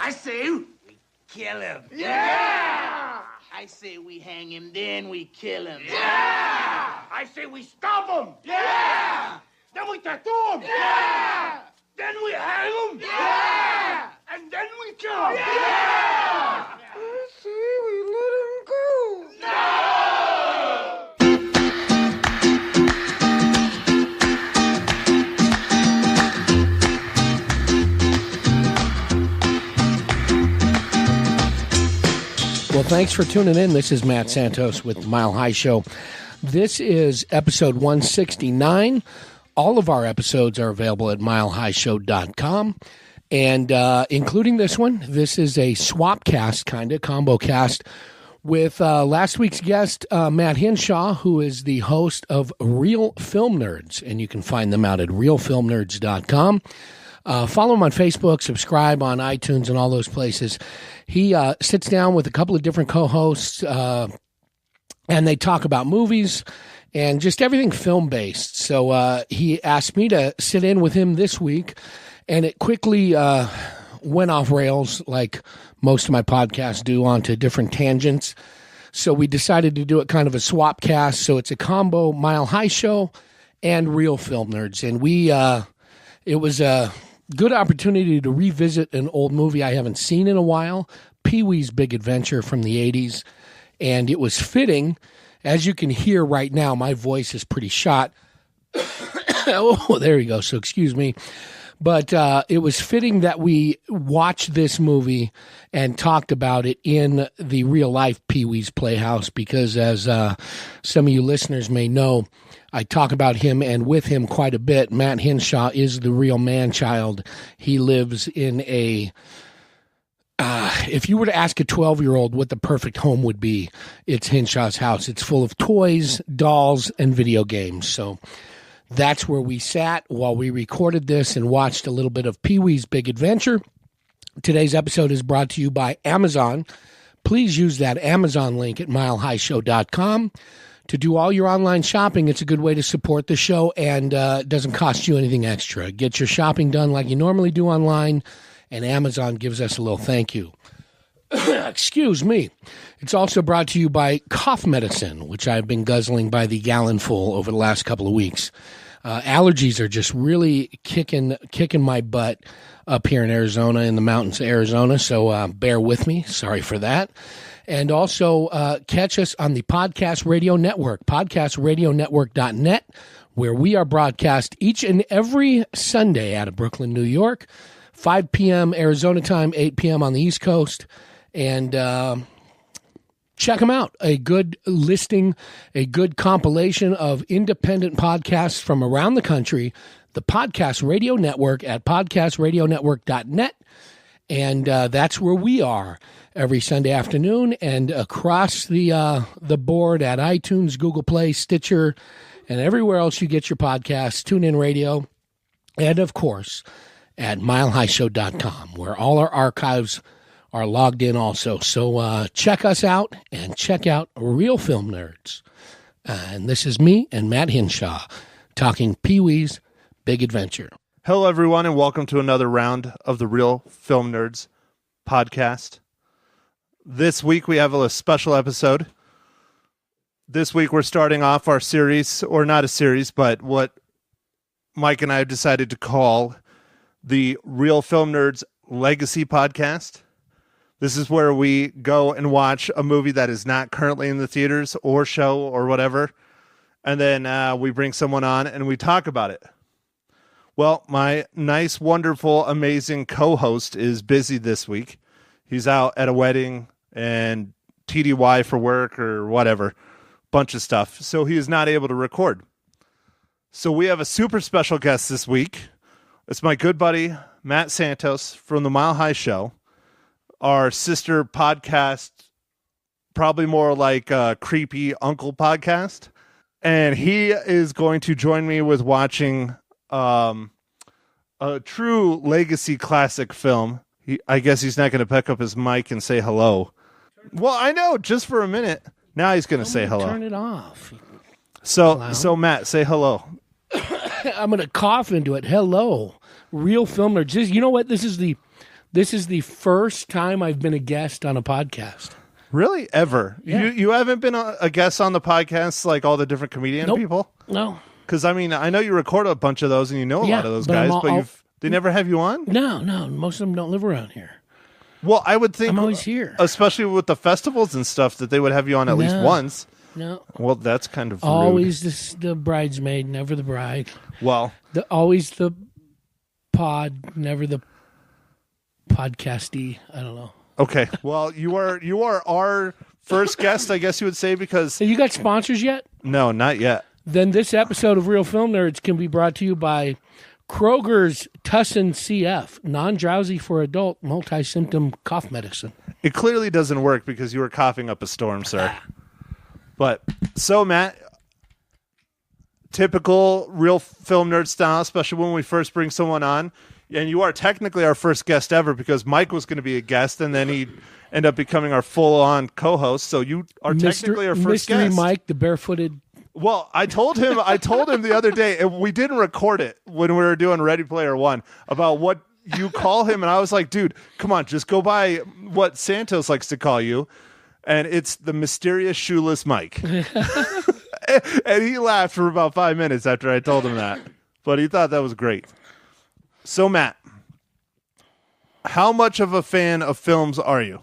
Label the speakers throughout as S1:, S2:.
S1: I say we kill him.
S2: Yeah!
S1: I say we hang him, then we kill him.
S2: Yeah!
S1: I say we stomp him.
S2: Yeah!
S1: Then we tattoo him.
S2: Yeah!
S1: Then we hang him.
S2: Yeah!
S1: And then we kill him.
S2: Yeah!
S3: I say we let him go.
S2: No!
S3: Well, thanks for tuning in. This is Matt Santos with the Mile High Show. This is episode 169. All of our episodes are available at milehighshow.com. And including this one, this is a Swapcast kind of combo cast with last week's guest, Matt Hinshaw, who is the host of Real Film Nerds. And you can find them out at realfilmnerds.com. Follow him on Facebook, subscribe on iTunes and all those places. He sits down with a couple of different co-hosts, and they talk about movies and just everything film-based. So he asked me to sit in with him this week, and it quickly went off rails like most of my podcasts do, onto different tangents. So we decided to do it kind of a swap cast. So it's a combo Mile High Show and Real Film Nerds. And it was a good opportunity to revisit an old movie I haven't seen in a while, Pee-wee's Big Adventure from the 80s. And it was fitting, as you can hear right now, my voice is pretty shot. Oh, there you go. So excuse me. But it was fitting that we watched this movie and talked about it in the real-life Pee-wee's Playhouse because, as some of you listeners may know, I talk about him and with him quite a bit. Matt Hinshaw is the real man-child. He lives in a... if you were to ask a 12-year-old what the perfect home would be, it's Hinshaw's house. It's full of toys, dolls, and video games. So that's where we sat while we recorded this and watched a little bit of Pee-wee's Big Adventure. Today's episode is brought to you by Amazon. Please use that Amazon link at milehighshow.com. To do all your online shopping. It's a good way to support the show, and it doesn't cost you anything extra. Get your shopping done like you normally do online, and Amazon gives us a little thank you. Excuse me. It's also brought to you by cough medicine, which I've been guzzling by the gallonful over the last couple of weeks. Allergies are just really kicking my butt up here in Arizona, in the mountains of Arizona, so bear with me. Sorry for that. And also catch us on the Podcast Radio Network, podcastradionetwork.net, where we are broadcast each and every Sunday out of Brooklyn, New York, 5 p.m. Arizona time, 8 p.m. on the East Coast. And check them out. A good listing, a good compilation of independent podcasts from around the country, the Podcast Radio Network at podcastradionetwork.net. And that's where we are every Sunday afternoon, and across the board at iTunes, Google Play, Stitcher, and everywhere else you get your podcasts, TuneIn Radio, and, of course, at milehighshow.com, where all our archives are logged in also. So check us out and check out Real Film Nerds. And this is me and Matt Hinshaw talking Pee-wee's Big Adventure.
S4: Hello, everyone, and welcome to another round of the Real Film Nerds podcast. This week, we have a special episode. This week, we're starting off our series, or not a series, but what Mike and I have decided to call the Real Film Nerds Legacy Podcast. This is where we go and watch a movie that is not currently in the theaters or show or whatever, and then we bring someone on and we talk about it. Well, my nice, wonderful, amazing co-host is busy this week. He's out at a wedding and TDY for work or whatever, bunch of stuff. So he is not able to record. So we have a super special guest this week. It's my good buddy, Matt Santos from the Mile High Show, our sister podcast, probably more like a creepy uncle podcast. And he is going to join me with watching a true legacy classic film. I guess he's not going to pick up his mic and say hello. Well, I know, just for a minute. Now he's going to say hello.
S3: Turn it off.
S4: So Matt, say hello.
S3: I'm going to cough into it. Hello. Real Film Nerds. You know what? This is the This is the first time I've been a guest on a podcast.
S4: Really? Ever?
S3: Yeah.
S4: You haven't been a guest on the podcast like all the different comedian
S3: Nope.
S4: people?
S3: No.
S4: Because, I mean, I know you record a bunch of those and you know a
S3: Yeah,
S4: lot of those
S3: but
S4: guys,
S3: I'm
S4: but
S3: all-
S4: they never have you on?
S3: No. Most of them don't live around here.
S4: Well, I would think,
S3: I'm always here.
S4: especially with the festivals and stuff, that they would have you on at least
S3: No.
S4: once.
S3: No.
S4: Well, that's kind of rude.
S3: Always the bridesmaid, never the bride.
S4: Well,
S3: Always the pod, never the podcastee. I don't know.
S4: okay. Well, you are our first guest, I guess you would say, because
S3: Have you got sponsors yet?
S4: no, not yet.
S3: Then this episode of Real Film Nerds can be brought to you by Kroger's Tussin CF, non-drowsy for adult multi-symptom cough medicine.
S4: It clearly doesn't work because you were coughing up a storm, sir. But so, Matt, typical Real Film Nerd style, especially when we first bring someone on, and you are technically our first guest ever because Mike was going to be a guest, and then he ended up becoming our full-on co-host. So you are technically our first
S3: Mystery
S4: guest.
S3: Mike, the barefooted.
S4: Well, I told him the other day, and we didn't record it when we were doing Ready Player One, about what you call him, and I was like, dude, come on, just go by what Santos likes to call you, and it's the mysterious shoeless Mike. And he laughed for about 5 minutes after I told him that, but he thought that was great. So, Matt, how much of a fan of films are you?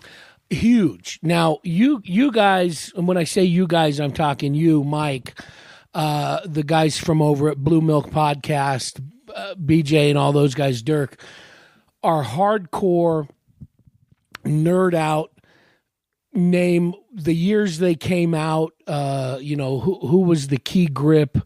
S3: Huge. Now, you guys, and when I say you guys, I'm talking you, Mike, the guys from over at Blue Milk Podcast, BJ and all those guys, Dirk, are hardcore nerd out, name the years they came out, who was the key grip,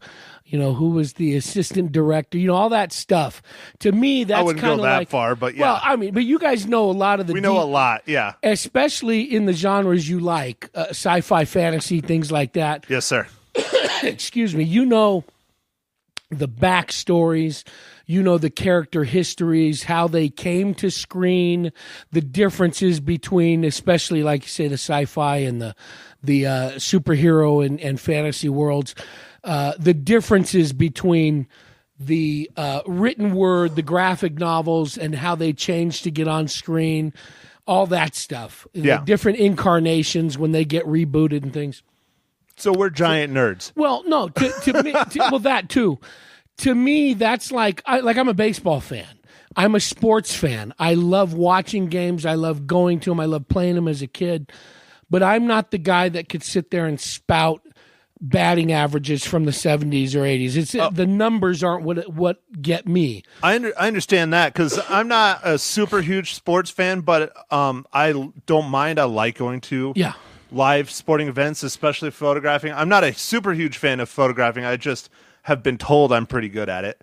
S3: who was the assistant director, all that stuff. To me, that's
S4: I wouldn't go
S3: kind of
S4: that
S3: like,
S4: far, but yeah.
S3: Well, I mean, but you guys know a lot of the
S4: We know a lot, yeah.
S3: especially in the genres you like, sci-fi, fantasy, things like that.
S4: Yes, sir.
S3: Excuse me. The backstories, the character histories, how they came to screen, the differences between, especially like you say, the sci-fi and the superhero and fantasy worlds, the differences between the written word, the graphic novels, and how they changed to get on screen, all that stuff.
S4: Yeah.
S3: The different incarnations when they get rebooted and things.
S4: So we're giant nerds.
S3: Well, no, to me, well, that too. To me, that's like I'm a baseball fan. I'm a sports fan. I love watching games. I love going to them. I love playing them as a kid. But I'm not the guy that could sit there and spout batting averages from the 70s or 80s. It's the numbers aren't what get me.
S4: I understand that because I'm not a super huge sports fan, but I don't mind. I like going to live sporting events, especially photographing. I'm not a super huge fan of photographing. I just have been told I'm pretty good at it.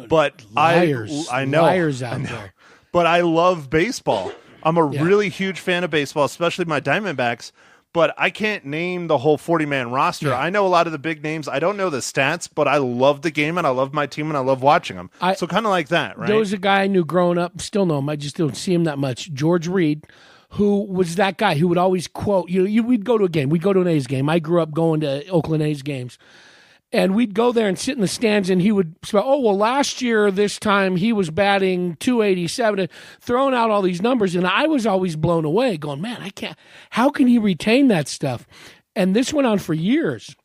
S4: But
S3: Liars.
S4: I know.
S3: Liars out there.
S4: But I love baseball. I'm a really huge fan of baseball, especially my Diamondbacks. But I can't name the whole 40-man roster.
S3: Yeah.
S4: I know a lot of the big names. I don't know the stats, but I love the game, and I love my team, and I love watching them. So kind of like that, right?
S3: There was a guy I knew growing up, still know him, I just don't see him that much, George Reed, who was that guy who would always quote, we'd go to a game. We'd go to an A's game. I grew up going to Oakland A's games. And we'd go there and sit in the stands, and he would say, last year, this time, he was batting 287, throwing out all these numbers. And I was always blown away, going, man, how can he retain that stuff? And this went on for years.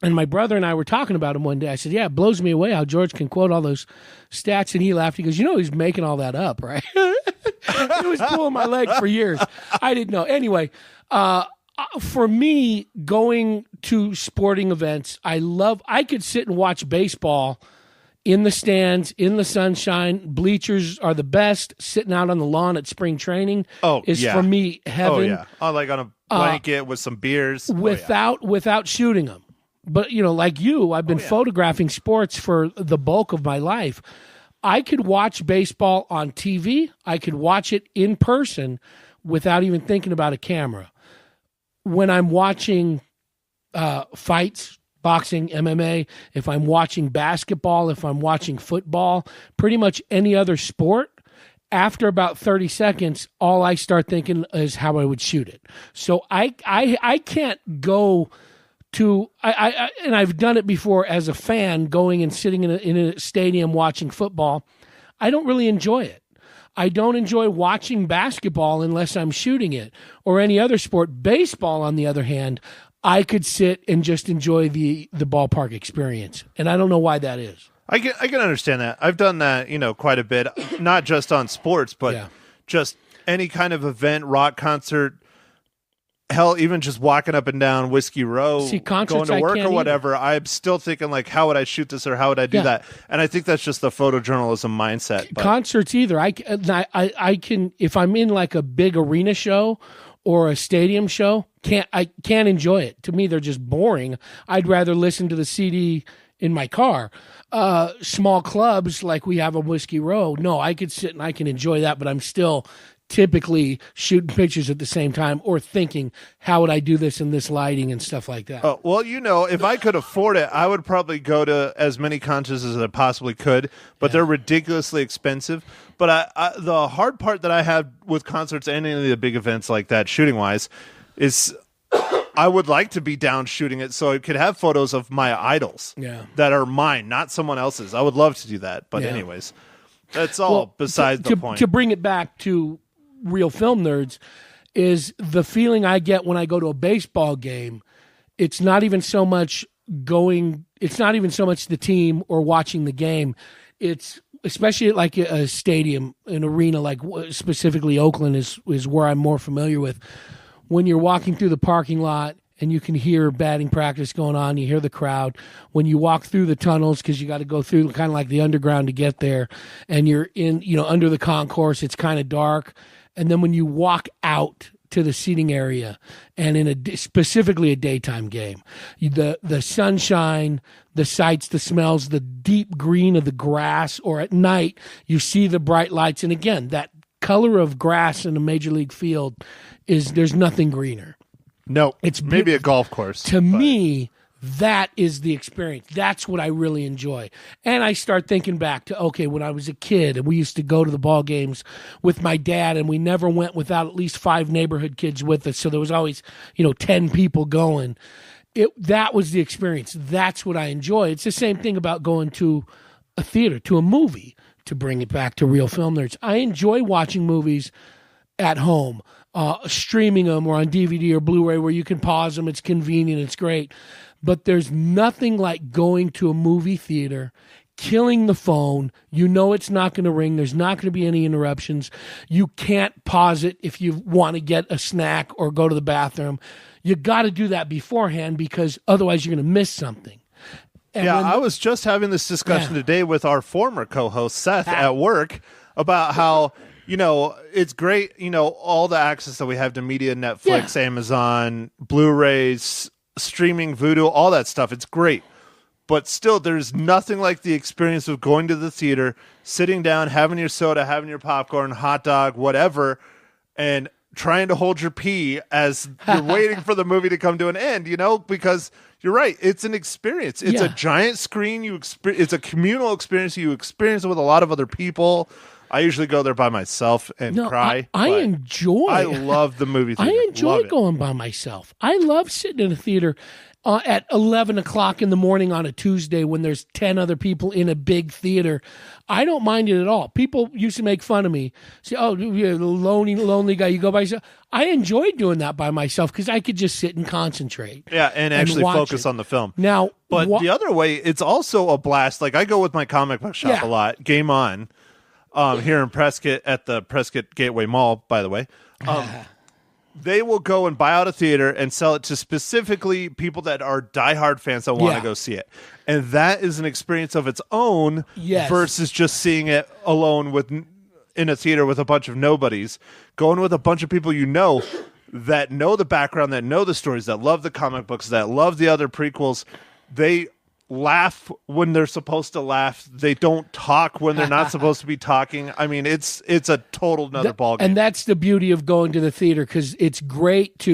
S3: And my brother and I were talking about him one day. I said, yeah, it blows me away how George can quote all those stats. And he laughed. He goes, he's making all that up, right? It was pulling my leg for years. I didn't know. Anyway, for me, going to sporting events, I could sit and watch baseball in the stands, in the sunshine. Bleachers are the best. Sitting out on the lawn at spring training is for me heaven.
S4: Oh, yeah. Like on a blanket with some beers.
S3: Without shooting them. But, like you, I've been photographing sports for the bulk of my life. I could watch baseball on TV. I could watch it in person without even thinking about a camera. When I'm watching fights, boxing, MMA, if I'm watching basketball, if I'm watching football, pretty much any other sport, after about 30 seconds, all I start thinking is how I would shoot it. So I can't go to and I've done it before as a fan, going and sitting in a stadium watching football. I don't really enjoy it. I don't enjoy watching basketball unless I'm shooting it or any other sport. Baseball, on the other hand, I could sit and just enjoy the ballpark experience. And I don't know why that is.
S4: I can understand that. I've done that, quite a bit, not just on sports, but just any kind of event, rock concert, hell, even just walking up and down Whiskey Row, going to work or whatever. I'm still thinking, like, how would I shoot this or how would I do that? And I think that's just the photojournalism mindset. But.
S3: Concerts either. I can, if I'm in like a big arena show or a stadium show, I can't enjoy it. To me, they're just boring. I'd rather listen to the CD in my car. Small clubs like we have on Whiskey Row, no, I could sit and I can enjoy that, but I'm still typically shooting pictures at the same time or thinking, how would I do this in this lighting and stuff like that?
S4: Oh, well, if I could afford it, I would probably go to as many concerts as I possibly could, but they're ridiculously expensive. But the hard part that I have with concerts and any of the big events like that, shooting-wise, is I would like to be down shooting it so I could have photos of my idols that are mine, not someone else's. I would love to do that. But anyways, that's all besides the point.
S3: To bring it back to Real Film Nerds, is the feeling I get when I go to a baseball game. It's not even so much the team or watching the game. It's especially like a stadium, an arena, like specifically Oakland is where I'm more familiar with. When you're walking through the parking lot and you can hear batting practice going on, you hear the crowd. When you walk through the tunnels, because you got to go through kind of like the underground to get there, and you're in, under the concourse, it's kind of dark. And then when you walk out to the seating area, and specifically a daytime game, the sunshine, the sights, the smells, the deep green of the grass, or at night you see the bright lights, and again, that color of grass in a major league field there's nothing greener.
S4: No, it's maybe a golf course.
S3: To me, that is the experience. That's what I really enjoy. And I start thinking back to, okay, when I was a kid and we used to go to the ball games with my dad, and we never went without at least 5 neighborhood kids with us. So there was always, 10 people going. That was the experience. That's what I enjoy. It's the same thing about going to a theater, to a movie, to bring it back to Real Film Nerds. I enjoy watching movies at home. Streaming them or on DVD or Blu-ray where you can pause them. It's convenient. It's great. But there's nothing like going to a movie theater, killing the phone. It's not going to ring. There's not going to be any interruptions. You can't pause it if you want to get a snack or go to the bathroom. You got to do that beforehand, because otherwise you're going to miss something. And
S4: I was just having this discussion today with our former co-host, Seth, at work, about how it's great, all the access that we have to media, Netflix, Amazon, Blu-rays, streaming, Vudu, all that stuff. It's great. But still, there's nothing like the experience of going to the theater, sitting down, having your soda, having your popcorn, hot dog, whatever, and trying to hold your pee as you're waiting for the movie to come to an end, because you're right. It's an experience. It's a giant screen. It's a communal experience. You experience it with a lot of other people. I usually go there by myself and cry.
S3: I
S4: love the movie theater.
S3: I enjoy going by myself. I love sitting in a theater at 11 o'clock in the morning on a Tuesday when there's 10 other people in a big theater. I don't mind it at all. People used to make fun of me. Say, oh, you're a lonely guy. You go by yourself. I enjoy doing that by myself because I could just sit and concentrate.
S4: Yeah, and actually focus on the film.
S3: Now,
S4: but the other way, it's also a blast. Like, I go with my comic book shop a lot. Game On. Here in Prescott at the Prescott Gateway Mall, by the way, they will go and buy out a theater and sell it to specifically people that are diehard fans that want to go see it. And that is an experience of its own versus just seeing it alone in a theater with a bunch of nobodies. Going with a bunch of people that know the background, that know the stories, that love the comic books, that love the other prequels. They laugh when they're supposed to laugh. They don't talk when they're not supposed to be talking. I mean, it's a total another ballgame. And
S3: that's the beauty of going to the theater, because it's great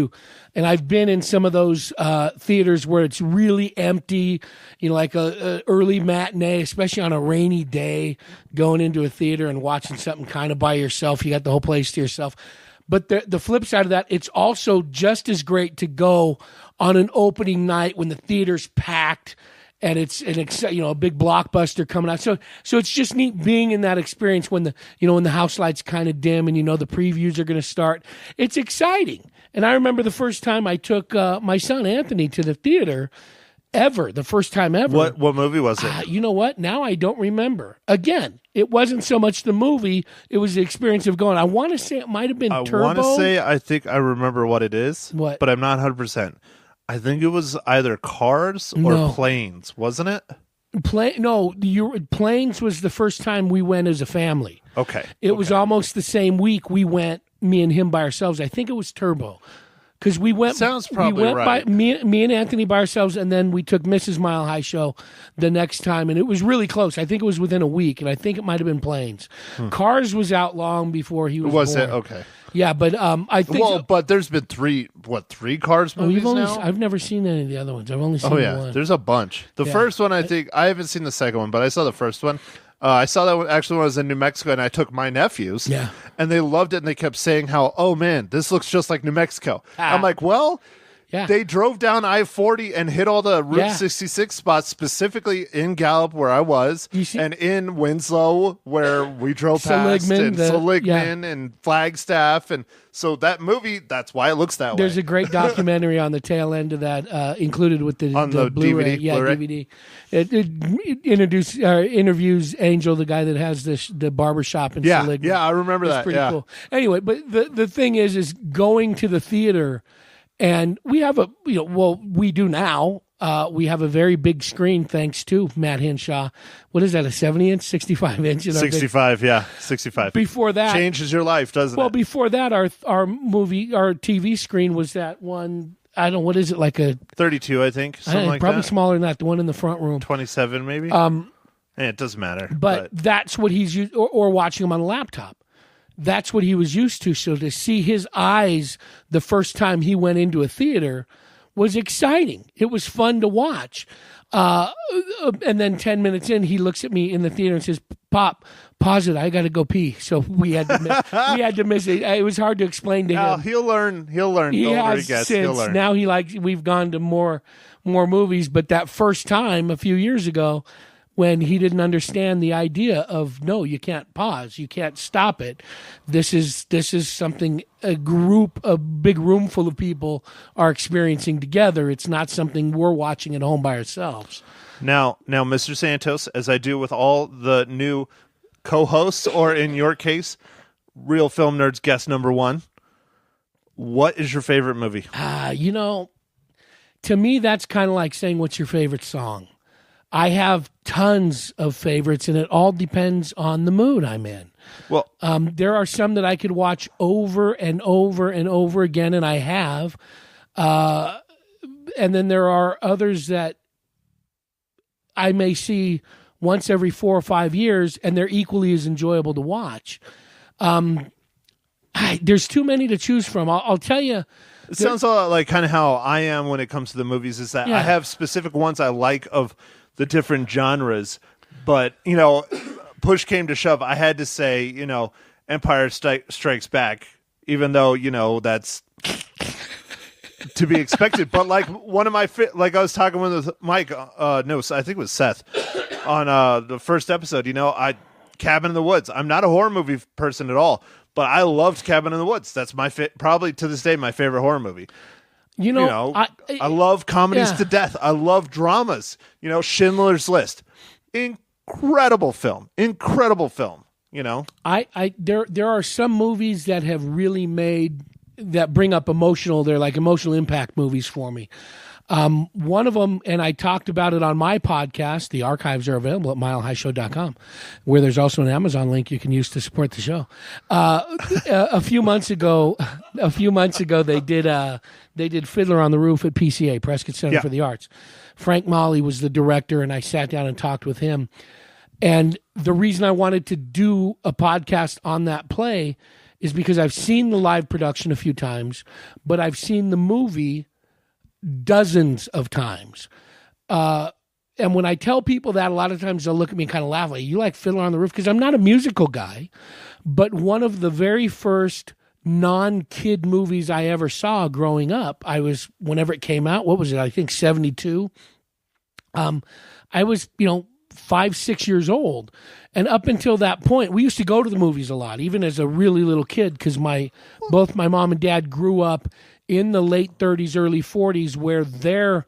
S3: and I've been in some of those theaters where it's really empty, like a early matinee, especially on a rainy day, going into a theater and watching something kind of by yourself. You got the whole place to yourself. But the flip side of that, it's also just as great to go on an opening night when the theater's packed and it's a big blockbuster coming out. So it's just neat being in that experience when the house lights kind of dim and the previews are going to start. It's exciting. And I remember the first time I took my son Anthony to the theater ever, the first time ever.
S4: What movie was it?
S3: You know what? Now I don't remember. Again, it wasn't so much the movie; it was the experience of going. I want to say it might have been Turbo.
S4: I want to say I think I remember what it is.
S3: What?
S4: But I'm not 100%. I think it was either Cars or Planes, wasn't it?
S3: Planes was the first time we went as a family.
S4: Okay.
S3: It was almost the same week we went, me and him by ourselves. I think it was Turbo. Because we went,
S4: sounds probably right.
S3: Me and Anthony by ourselves, and then we took Mrs. Mile High Show the next time, and it was really close. I think it was within a week, and I think it might have been Planes. Cars was out long before he was born.
S4: Was it? Okay.
S3: Yeah, but I think.
S4: Well, but there's been three Cars movies now?
S3: I've never seen any of the other ones. I've only seen one.
S4: There's a bunch. The first one, I think, I haven't seen the second one, but I saw the first one. I saw that one actually when I was in New Mexico, and I took my nephews.
S3: Yeah.
S4: And they loved it, and they kept saying how, oh, man, this looks just like New Mexico. I'm like, well, they drove down I-40 and hit all the Route 66 spots, specifically in Gallup, where I was, and in Winslow, where we drove past, and Seligman and Flagstaff. And so that movie, that's why it looks that way.
S3: There's a great documentary on the tail end of that, included with the Blu-ray.
S4: DVD.
S3: It interviews Angel, the guy that has the barbershop in Seligman.
S4: Yeah, I remember that.
S3: Pretty cool. Anyway, but the thing is going to the theater, and we have we do now. We have a very big screen, thanks to Matt Hinshaw. What is that, a 70-inch, 65-inch?
S4: 65, 65.
S3: Before that...
S4: Changes your life, doesn't it?
S3: Well, before that, our TV screen was that one... I don't know, what is it, like a...
S4: 32, I think, something like
S3: probably
S4: that.
S3: smaller than that, the one in the front room.
S4: 27, maybe? It doesn't matter.
S3: But that's what he's used... Or watching him on a laptop. That's what he was used to. So to see his eyes the first time he went into a theater was exciting. It was fun to watch. And then 10 minutes in, he looks at me in the theater and says, "Pop, pause it. I got to go pee." So we had to miss it. It was hard to explain to him.
S4: He'll learn.
S3: He has since. He'll learn. Now we've gone to more movies. But that first time a few years ago, when he didn't understand the idea of, no, you can't pause, you can't stop it. This is something a big room full of people are experiencing together. It's not something we're watching at home by ourselves.
S4: Now, Mr. Santos, as I do with all the new co-hosts, or in your case, Real Film Nerds guest number 1, what is your favorite movie?
S3: To me, that's kind of like saying, what's your favorite song? I have tons of favorites, and it all depends on the mood I'm in.
S4: Well,
S3: there are some that I could watch over and over and over again, and I have. And then there are others that I may see once every 4 or 5 years, and they're equally as enjoyable to watch. There's too many to choose from. I'll tell you.
S4: It sounds a lot like kind of how I am when it comes to the movies, is that I have specific ones I like of the different genres, but push came to shove, I had to say Empire Strikes Back, even though that's to be expected. But like one of my like I was talking with Mike, I think it was Seth on the first episode. Cabin in the Woods. I'm not a horror movie person at all, but I loved Cabin in the Woods. That's my probably to this day my favorite horror movie. I love comedies to death. I love dramas. Schindler's List, incredible film. There
S3: are some movies that have really that bring up emotional. They're like emotional impact movies for me. One of them, and I talked about it on my podcast. The archives are available at milehighshow.com, where there's also an Amazon link you can use to support the show. A few months ago, they did Fiddler on the Roof at PCA, Prescott Center for the Arts. Frank Molly was the director, and I sat down and talked with him. And the reason I wanted to do a podcast on that play is because I've seen the live production a few times, but I've seen the movie dozens of times. And when I tell people that, a lot of times they'll look at me and kind of laugh, like, "You like Fiddler on the Roof?" Because I'm not a musical guy, but one of the very first non-kid movies I ever saw growing up, whenever it came out, what was it? I think 72. I was, 5, 6 years old. And up until that point, we used to go to the movies a lot, even as a really little kid, because both my mom and dad grew up in the late 30s, early 40s, where their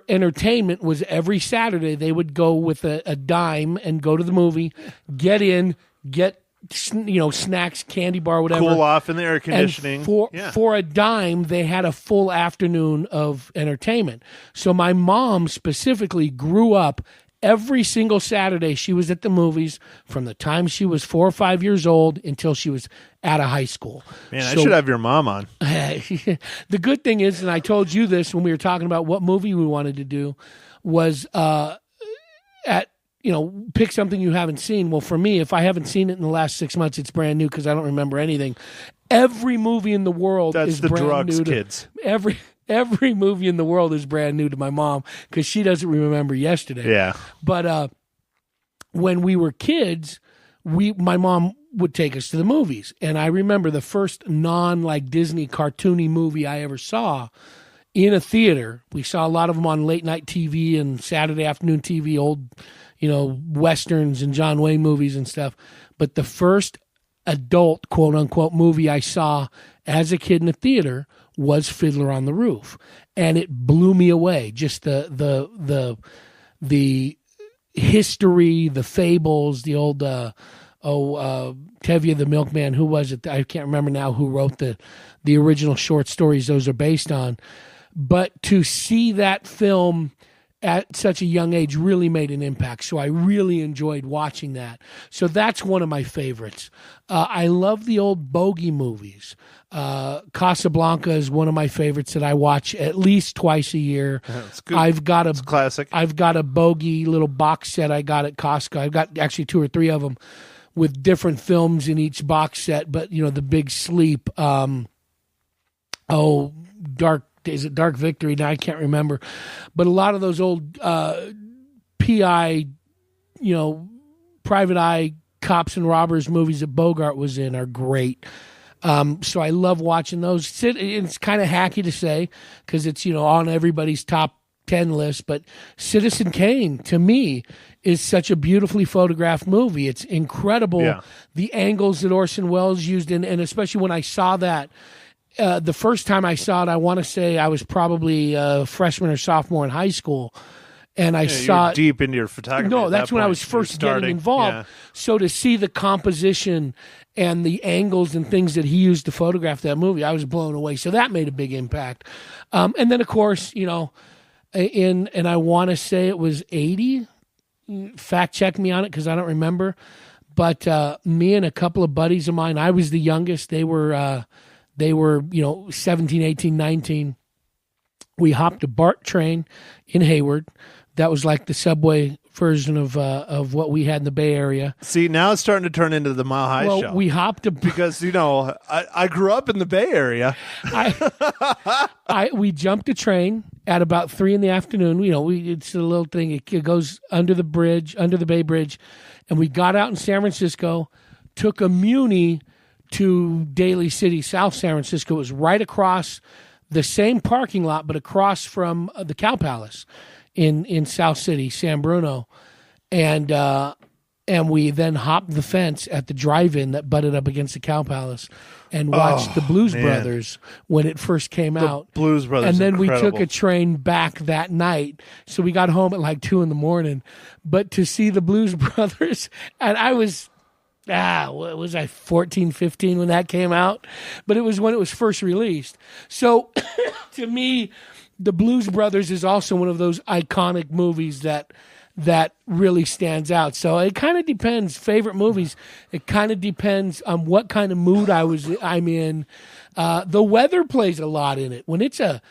S3: entertainment was every Saturday. They would go with a dime and go to the movie, get snacks, candy bar, whatever.
S4: Cool off in the air conditioning.
S3: And for a dime, they had a full afternoon of entertainment. So my mom specifically grew up every single Saturday. She was at the movies from the time she was 4 or 5 years old until she was out of high school.
S4: Man, I should have your mom on.
S3: The good thing is, and I told you this when we were talking about what movie we wanted to do, was pick something you haven't seen. Well, for me, if I haven't seen it in the last 6 months, it's brand new because I don't remember anything. Every movie in the world is brand
S4: drugs,
S3: new.
S4: Kids.
S3: Every movie in the world is brand new to my mom because she doesn't remember yesterday.
S4: Yeah.
S3: But when we were kids, my mom would take us to the movies. And I remember the first Disney cartoony movie I ever saw in a theater. We saw a lot of them on late night TV and Saturday afternoon TV, old, Westerns and John Wayne movies and stuff. But the first adult, quote unquote, movie I saw as a kid in a theater was Fiddler on the Roof. And it blew me away. Just the history, the fables, the old, Tevye the Milkman, who was it? I can't remember now who wrote the original short stories those are based on. But to see that film at such a young age really made an impact. So I really enjoyed watching that. So that's one of my favorites. I love the old bogey movies. Casablanca is one of my favorites that I watch at least twice a year.
S4: It's good. It's a classic.
S3: I've got a bogey little box set I got at Costco. I've got actually 2 or 3 of them with different films in each box set. But, The Big Sleep, is it Dark Victory? Now I can't remember. But a lot of those old PI, private eye cops and robbers movies that Bogart was in are great. So I love watching those. It's kind of hacky to say because it's, on everybody's top 10 list. But Citizen Kane, to me, is such a beautifully photographed movie. It's incredible, the angles that Orson Welles used. And especially when I saw that, the first time I saw it, I want to say I was probably a freshman or sophomore in high school. And I saw it
S4: deep into your photography.
S3: No, that's when I was first getting involved. Yeah. So to see the composition and the angles and things that he used to photograph that movie, I was blown away. So that made a big impact. And then, of course, and I want to say it was 80. Fact check me on it because I don't remember. But me and a couple of buddies of mine, I was the youngest. They were 17, 18, 19. We hopped a BART train in Hayward. That was like the subway version of what we had in the Bay Area.
S4: See, now it's starting to turn into the Mile High show.
S3: We hopped
S4: because I grew up in the Bay Area.
S3: We jumped a train at about 3 p.m. It's a little thing. It goes under the Bay Bridge, and we got out in San Francisco, took a Muni to Daly City, South San Francisco. It was right across the same parking lot, but across from the Cow Palace in South City, San Bruno. And we then hopped the fence at the drive-in that butted up against the Cow Palace and watched the Blues Brothers when it first came out.
S4: Blues Brothers,
S3: and then
S4: incredible.
S3: We took a train back that night. So we got home at like 2 a.m. But to see the Blues Brothers, and I was... what was I, 14, 15 when that came out? But it was when it was first released. So to me, The Blues Brothers is also one of those iconic movies that really stands out. So it kind of depends. Favorite movies, it kind of depends on what kind of mood I'm in. The weather plays a lot in it. When it's a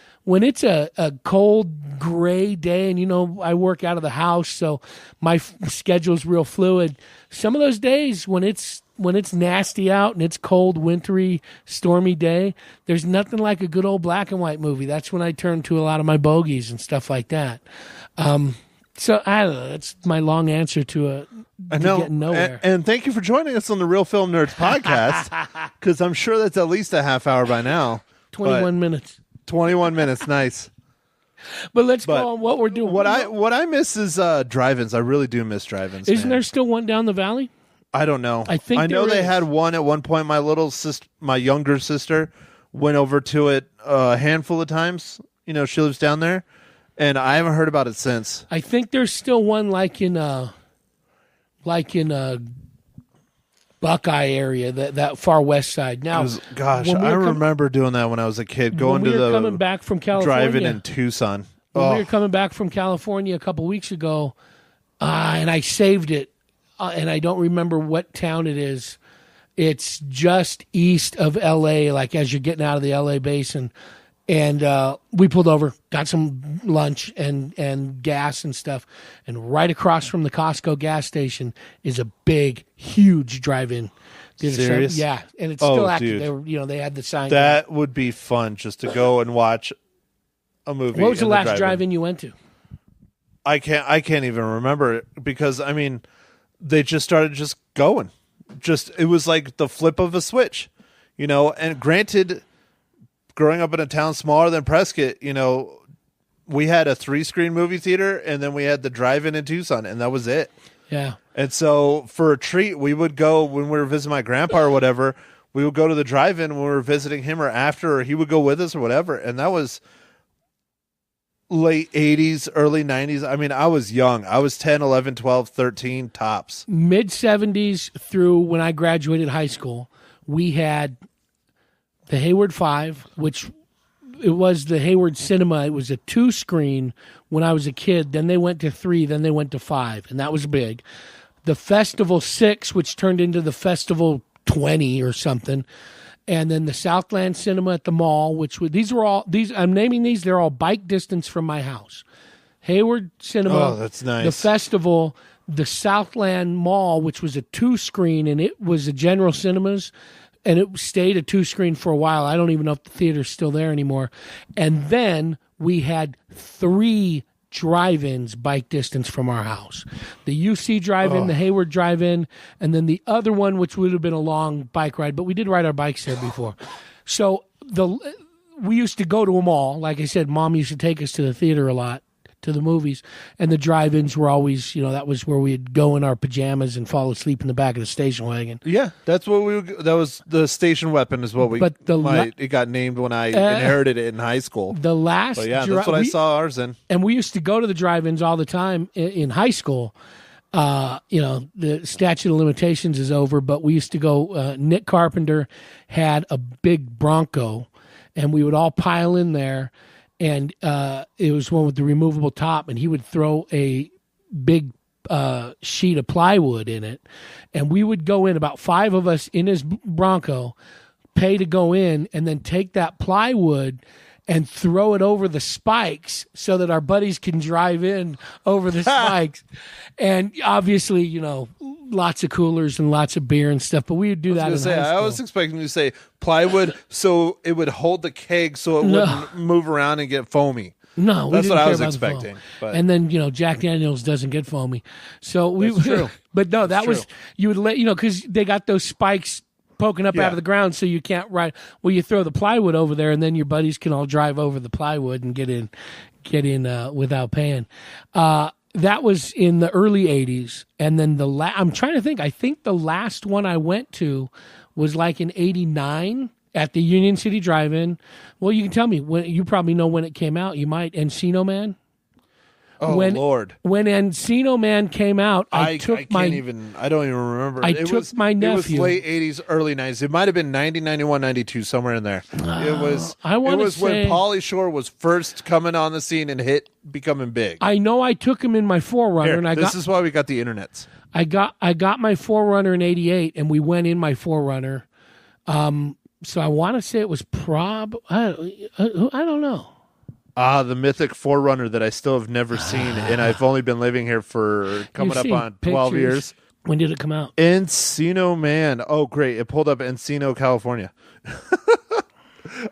S3: cold, gray day, and I work out of the house, so my schedule's real fluid. Some of those days when it's nasty out and it's cold, wintry, stormy day, there's nothing like a good old black and white movie. That's when I turn to a lot of my bogeys and stuff like that. So I don't know. That's my long answer to getting nowhere.
S4: And thank you for joining us on the Real Film Nerds podcast, because I'm sure that's at least a half hour by now.
S3: 21 minutes.
S4: 21 minutes, nice.
S3: But let's go on what we're doing.
S4: What I miss is drive-ins. I really do miss drive-ins.
S3: Isn't there still one down the valley?
S4: I don't know.
S3: I
S4: know
S3: there
S4: they
S3: is.
S4: had one at one point. My younger sister went over to it a handful of times. You know, she lives down there, and I haven't heard about it since.
S3: I think there's still one like in Buckeye area, that far west side. Now,
S4: I remember doing that when I was a kid, going to the
S3: coming back from California,
S4: driving in Tucson.
S3: When we were coming back from California a couple weeks ago, and I saved it, and I don't remember what town it is. It's just east of L.A., like as you're getting out of the L.A. basin. And we pulled over, got some lunch and gas and stuff. And right across from the Costco gas station is a big, huge drive-in.
S4: Serious?
S3: Yeah, and it's still active.
S4: Dude.
S3: They had the sign.
S4: That would be fun, just to go and watch a movie.
S3: What was the last drive-in you went to?
S4: I can't even remember it because they just started just going. It was like the flip of a switch, you know. And granted, growing up in a town smaller than Prescott, you know, we had a 3-screen movie theater, and then we had the drive-in in Tucson, and that was it.
S3: Yeah.
S4: And so for a treat, we would go when we were visiting my grandpa or whatever. We would go to the drive-in when we were visiting him, or after, or he would go with us or whatever. And that was late 80s, early 90s. I mean, I was young. I was 10, 11, 12, 13 tops.
S3: Mid-70s through when I graduated high school, we had the Hayward 5, which it was the Hayward Cinema. It was a 2-screen when I was a kid. Then they went to 3, then they went to 5, and that was big. The Festival 6, which turned into the Festival 20 or something. And then the Southland Cinema at the mall, I'm naming these, they're all bike distance from my house. Hayward Cinema.
S4: Oh, that's nice.
S3: The Festival, the Southland Mall, which was a 2-screen, and it was a General Cinemas, and it stayed a 2-screen for a while. I don't even know if the theater's still there anymore. And then we had 3 drive-ins bike distance from our house. The UC drive-in, the Hayward drive-in, and then the other one, which would have been a long bike ride, but we did ride our bikes there before. So we used to go to them all. Like I said, Mom used to take us to the theater a lot, to the movies, and the drive-ins were always, you know, that was where we'd go in our pajamas and fall asleep in the back of the station wagon.
S4: Yeah, that's what that was the station weapon is what it got named when I inherited it in high school.
S3: That's
S4: what I saw ours in.
S3: And we used to go to the drive-ins all the time in high school. You know, the statute of limitations is over, but we used to go, Nick Carpenter had a big Bronco, and we would all pile in there. And it was one with the removable top, and he would throw a big sheet of plywood in it. And we would go in, about 5 of us in his Bronco, pay to go in, and then take that plywood and throw it over the spikes so that our buddies can drive in over the spikes. And obviously, you know, lots of coolers and lots of beer and stuff, but we would do that in high school.
S4: I was expecting you to say plywood so it would hold the keg so it wouldn't move around and get foamy.
S3: No,
S4: that's what I was expecting.
S3: But. And then, you know, Jack Daniels doesn't get foamy. So
S4: that's true.
S3: But no, that was, you would let, you know, because they got those spikes poking up out of the ground, so you can't ride. Well, you throw the plywood over there, and then your buddies can all drive over the plywood and get in without paying. That was in the early 80s. And then I'm trying to think. I think the last one I went to was like in 89 at the Union City Drive-In. Well, you can tell me. You probably know when it came out. You might. Encino Man?
S4: Oh, Lord.
S3: When Encino Man came out, I don't even
S4: remember.
S3: Took my nephew.
S4: It was late 80s, early 90s. It might have been 90, 91, 92, somewhere in there. It was when Pauly Shore was first coming on the scene and becoming big.
S3: I know I took him in my 4Runner.
S4: This is why we got the internets.
S3: I got my 4Runner in 88, and we went in my 4Runner. So I want to say it was I don't know.
S4: The mythic 4Runner that I still have never seen, and I've only been living here for coming up on 12 years.
S3: When did it come out?
S4: Encino Man. Oh, great. It pulled up Encino, California.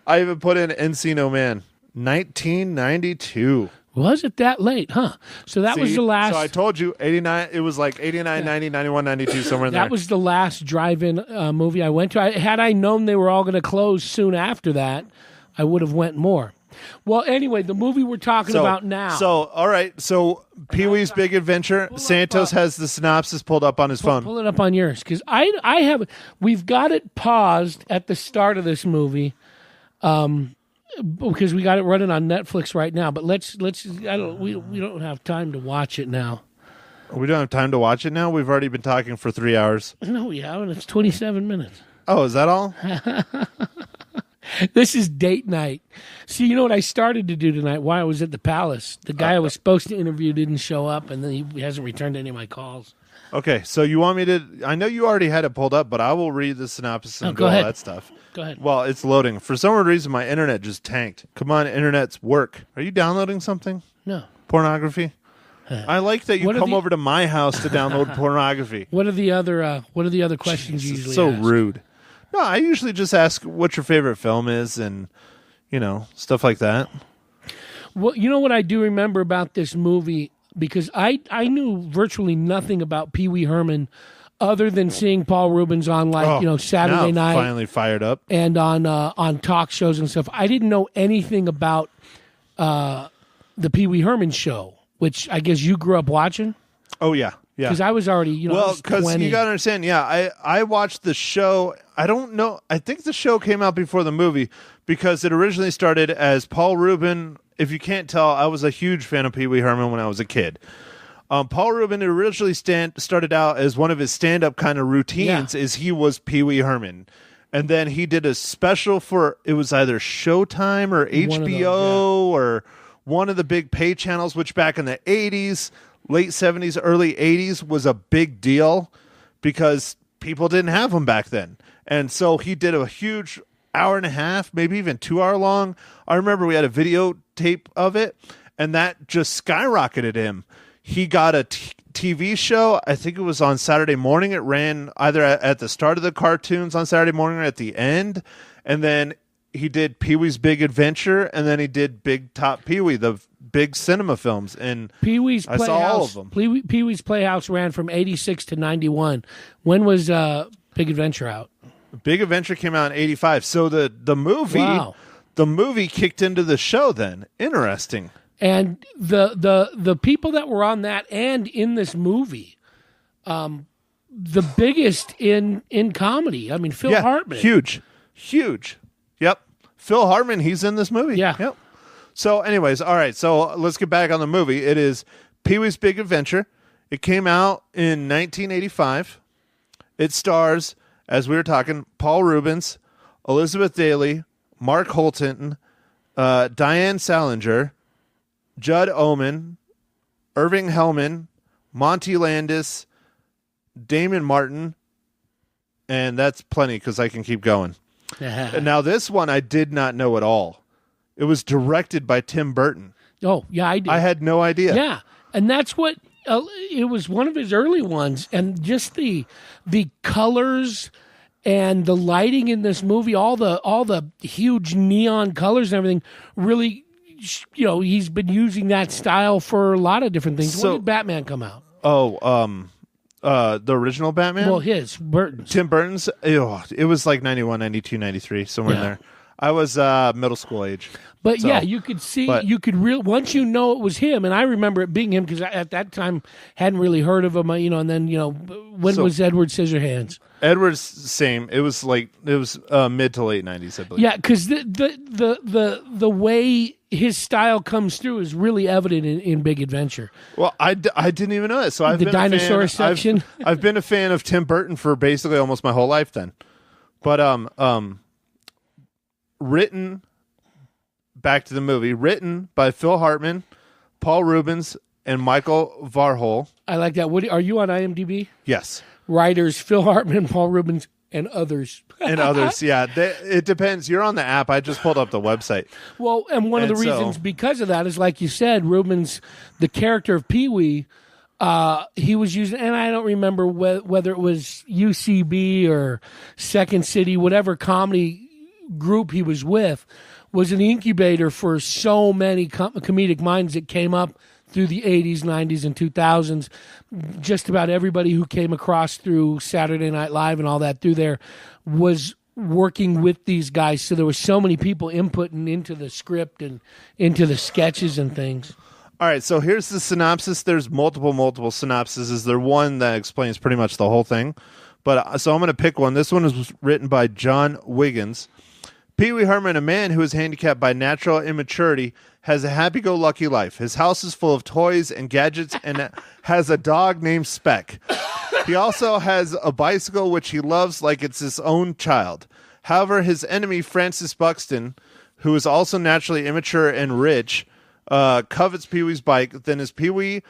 S4: I even put in Encino Man. 1992.
S3: Was it that late, huh? So that was the last.
S4: So I told you, 89. It was like 89, 90, 91, 92, somewhere in there.
S3: That was the last drive-in movie I went to. Had I known they were all going to close soon after that, I would have went more. Well, anyway, the movie we're talking about now.
S4: So, all right. So, Pee-wee's Big Adventure. Santos has the synopsis pulled up on his phone.
S3: Pull it up on yours, because I have. We've got it paused at the start of this movie, because we got it running on Netflix right now. But let's. We don't have time to watch it now.
S4: We don't have time to watch it now? We've already been talking for 3 hours.
S3: No, we haven't. It's 27 minutes.
S4: Oh, is that all?
S3: This is date night. See, you know what I started to do tonight while I was at the Palace? The guy I was supposed to interview didn't show up, and then he hasn't returned any of my calls.
S4: Okay, so you want me to... I know you already had it pulled up, but I will read the synopsis and
S3: go
S4: all
S3: ahead.
S4: that stuff.
S3: Go ahead.
S4: Well, it's loading. For some reason, my internet just tanked. Come on, internet's work. Are you downloading something?
S3: No.
S4: Pornography? I like that you come over to my house to download pornography.
S3: What are the other questions you usually
S4: so
S3: ask?
S4: rude. No, I usually just ask what your favorite film is and, stuff like that.
S3: Well, you know what I do remember about this movie, because I knew virtually nothing about Pee Wee Herman other than seeing Paul Rubens on Saturday night.
S4: Finally fired up.
S3: And on talk shows and stuff. I didn't know anything about the Pee Wee Herman show, which I guess you grew up watching.
S4: Oh, yeah. Yeah.
S3: Because I was already,
S4: Well, because you got to understand, I watched the show. I don't know. I think the show came out before the movie because it originally started as Paul Rubin. If you can't tell, I was a huge fan of Pee Wee Herman when I was a kid. Paul Rubin originally started out as one of his stand-up kind of routines is he was Pee Wee Herman. And then he did a special for, it was either Showtime or HBO or one of the big pay channels, which back in the 80s, late 70s, early 80s was a big deal because people didn't have them back then. And so he did a huge hour and a half, maybe even 2 hour long. I remember we had a videotape of it, and that just skyrocketed him. He got a TV show. I think it was on Saturday morning. It ran either at the start of the cartoons on Saturday morning or at the end. And then he did Pee-wee's Big Adventure, and then he did Big Top Pee-wee, the big cinema films. And
S3: Pee-wee's
S4: I saw all of them.
S3: Pee-wee's Playhouse ran from 86 to 91. When was Big Adventure out?
S4: Big Adventure came out in 85. So the movie kicked into the show then. Interesting.
S3: And the people that were on that and in this movie, the biggest in comedy. I mean, Phil Hartman.
S4: Huge. Yep. Phil Hartman, he's in this movie.
S3: Yeah.
S4: Yep. So anyways, all right. So let's get back on the movie. It is Pee-wee's Big Adventure. It came out in 1985. It stars, as we were talking, Paul Rubens, Elizabeth Daly, Mark Holton, Diane Salinger, Judd Omen, Irving Hellman, Monty Landis, Damon Martin, and that's plenty because I can keep going. And now this one I did not know at all. It was directed by Tim Burton.
S3: Oh, yeah, I did.
S4: I had no idea.
S3: Yeah, and that's what it was, one of his early ones, and just the colors and the lighting in this movie, all the huge neon colors and everything, really, he's been using that style for a lot of different things.
S4: So,
S3: when did Batman come out?
S4: Oh, the original Batman?
S3: Well, Burton's.
S4: Tim Burton's, it was like 91, 92, 93, somewhere in there. I was middle school age.
S3: But you could see, once you know it was him, and I remember it being him because at that time hadn't really heard of him, and then, when was Edward Scissorhands?
S4: Edward's same. It was mid to late 90s, I believe.
S3: Yeah, because the way his style comes through is really evident in Big Adventure.
S4: Well, I didn't even know that. So I've
S3: the
S4: been
S3: dinosaur
S4: a fan,
S3: section.
S4: I've been a fan of Tim Burton for basically almost my whole life then. But written, back to the movie, written by Phil Hartman, Paul Rubens, and Michael Varhol.
S3: I like that. Are you on IMDb?
S4: Yes.
S3: Writers Phil Hartman, Paul Rubens, and others.
S4: And others, yeah. It depends. You're on the app. I just pulled up the website.
S3: Well, and one of the reasons because of that is, like you said, Rubens, the character of Pee-wee, he was using, and I don't remember whether it was UCB or Second City, whatever comedy group he was with, was an incubator for so many comedic minds that came up through the 80s, 90s, and 2000s. Just about everybody who came across through Saturday Night Live and all that through there was working with these guys. So there was so many people inputting into the script and into the sketches and things.
S4: All right, so here's the synopsis. There's multiple synopses. Is there one that explains pretty much the whole thing? But so I'm going to pick one. This one was written by John Wiggins. Pee Wee Herman, a man who is handicapped by natural immaturity, has a happy-go-lucky life. His house is full of toys and gadgets and has a dog named Speck. He also has a bicycle which he loves like it's his own child. However, his enemy, Francis Buxton, who is also naturally immature and rich, covets Pee-wee's bike. Then as Pee-wee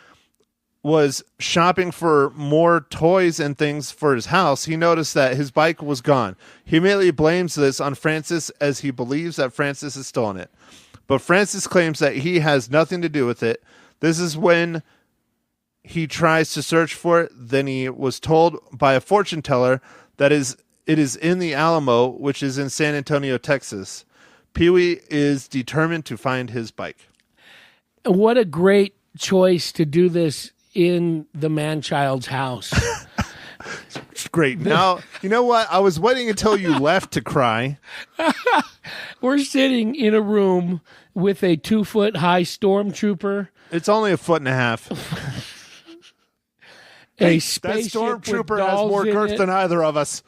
S4: was shopping for more toys and things for his house, he noticed that his bike was gone. He immediately blames this on Francis as he believes that Francis has stolen it. But Francis claims that he has nothing to do with it. This is when he tries to search for it. Then he was told by a fortune teller that it is in the Alamo, which is in San Antonio, Texas. Pee-wee is determined to find his bike.
S3: What a great choice to do this in the man-child's house.
S4: It's great. Now, you know what? I was waiting until you left to cry.
S3: We're sitting in a room with a 2-foot-high stormtrooper.
S4: It's only 1.5 feet.
S3: A
S4: That
S3: spaceship
S4: stormtrooper
S3: with
S4: has
S3: dolls
S4: more
S3: in
S4: girth
S3: it.
S4: than either of us.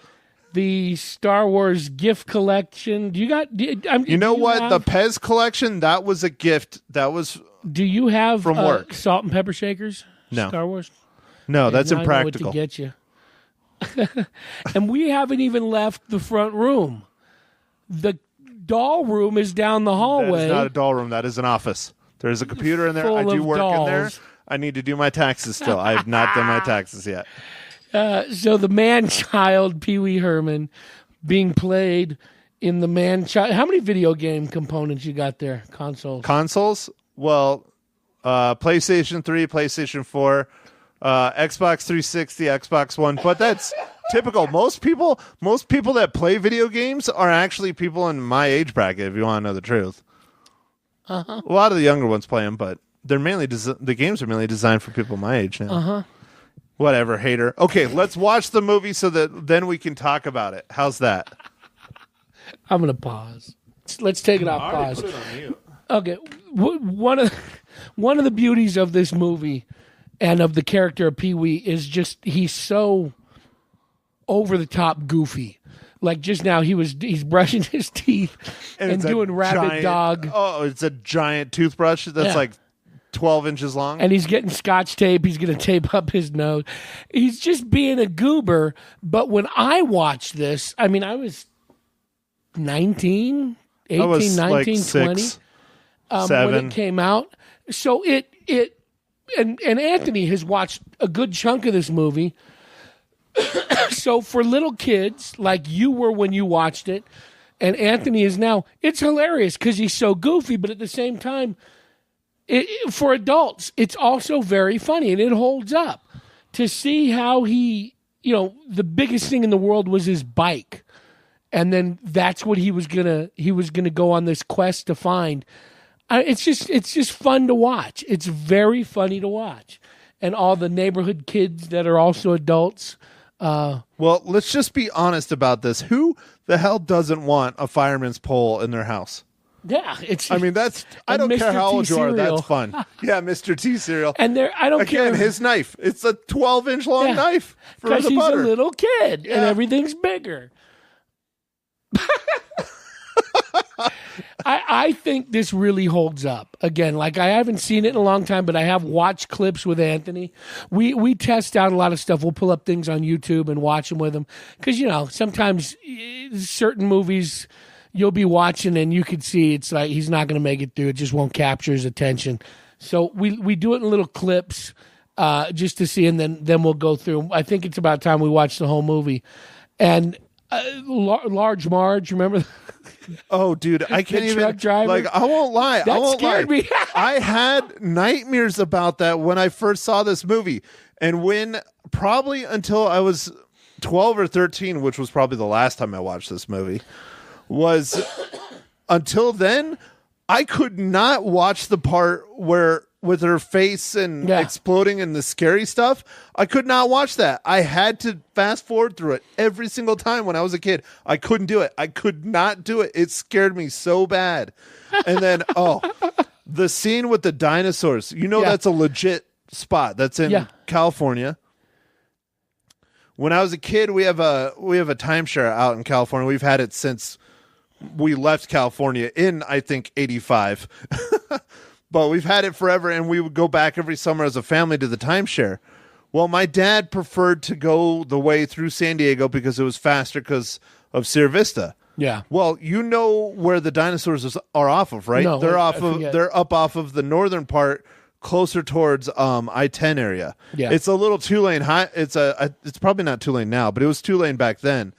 S3: The Star Wars gift collection. Do you got?
S4: You know what? The Pez collection, that was a gift. That was
S3: Do you have
S4: from work.
S3: salt and pepper shakers?
S4: No.
S3: Star Wars.
S4: no, that's
S3: Now I know
S4: impractical.
S3: what to get you. And we haven't even left the front room. The doll room is down the
S4: That
S3: hallway.
S4: is not a doll room. That is an office. There's a computer in there.
S3: Full
S4: I do
S3: of
S4: work in there.
S3: dolls.
S4: I need to do my taxes still. I have not done my taxes yet.
S3: So the man-child Pee Wee Herman being played in the man-child. How many video game components you got there? Consoles.
S4: Well, PlayStation 3, PlayStation 4, Xbox 360, Xbox One. But that's typical. Most people that play video games are actually people in my age bracket, if you want to know the truth. A lot of the younger ones play them, but they're mainly the games are mainly designed for people my age now. Whatever, hater. Okay, let's watch the movie so that then we can talk about it. How's that?
S3: I'm going to pause. Let's take it off pause. Okay, one of the beauties of this movie and of the character of Pee Wee is just he's so over the top goofy. Like just now, he's brushing his teeth and
S4: it's a
S3: doing rabbit
S4: giant-
S3: dog,
S4: Oh, it's a giant toothbrush that's
S3: Yeah.
S4: like 12 inches long.
S3: and he's getting Scotch tape. He's going to tape up his nose. He's just being a goober. But when I watched this, I mean, I was 19, 18,
S4: I was
S3: 19,
S4: like
S3: 20.
S4: 6,
S3: When
S4: 7.
S3: it came out. So and Anthony has watched a good chunk of this movie. So for little kids like you were when you watched it, and Anthony is now, it's hilarious because he's so goofy, but at the same time, for adults, it's also very funny and it holds up. To see how he, the biggest thing in the world was his bike. And then that's what he was gonna go on this quest to find. It's just fun to watch. It's very funny to watch, and all the neighborhood kids that are also adults.
S4: Well, let's just be honest about this. Who the hell doesn't want a fireman's pole in their house?
S3: Yeah, it's.
S4: I mean, that's. I don't care
S3: Mr.
S4: how
S3: T
S4: old you are.
S3: cereal.
S4: That's fun. Yeah, Mr. T cereal.
S3: and I don't
S4: Again,
S3: care
S4: his knife. It's a 12-inch long
S3: Yeah.
S4: knife for
S3: because
S4: the
S3: he's
S4: butter.
S3: a little kid and
S4: Yeah.
S3: everything's bigger. I think this really holds up. Again, like I haven't seen it in a long time, but I have watched clips with Anthony. We test out a lot of stuff. We'll pull up things on YouTube and watch them with him because sometimes certain movies you'll be watching and you can see it's like he's not going to make it through. It just won't capture his attention. So we do it in little clips just to see, and then we'll go through. I think it's about time we watch the whole movie. And Large Marge, remember?
S4: Oh, dude, I can't even.
S3: truck driver?
S4: Like, I won't lie.
S3: That
S4: I won't
S3: scared
S4: lie.
S3: me.
S4: I had nightmares about that when I first saw this movie, and when probably until I was 12 or 13, which was probably the last time I watched this movie, was until then I could not watch the part where with her face and
S3: Yeah.
S4: exploding and the scary stuff. I could not watch that. I had to fast forward through it every single time when I was a kid. I couldn't do it. I could not do it. It scared me so bad. And then, the scene with the dinosaurs. You know,
S3: Yeah.
S4: that's a legit spot. That's in California. When I was a kid, we have a timeshare out in California. We've had it since we left California in, I think, 85. But we've had it forever, and we would go back every summer as a family to the timeshare. Well, my dad preferred to go the way through San Diego because it was faster because of Sierra Vista.
S3: Yeah.
S4: Well, you know where the dinosaurs are off of, right?
S3: No,
S4: they're
S3: I
S4: off of.
S3: forget.
S4: They're up off of the northern part, closer towards I-10 area.
S3: Yeah.
S4: It's a little 2-lane high. It's probably not 2-lane now, but it was 2-lane back then.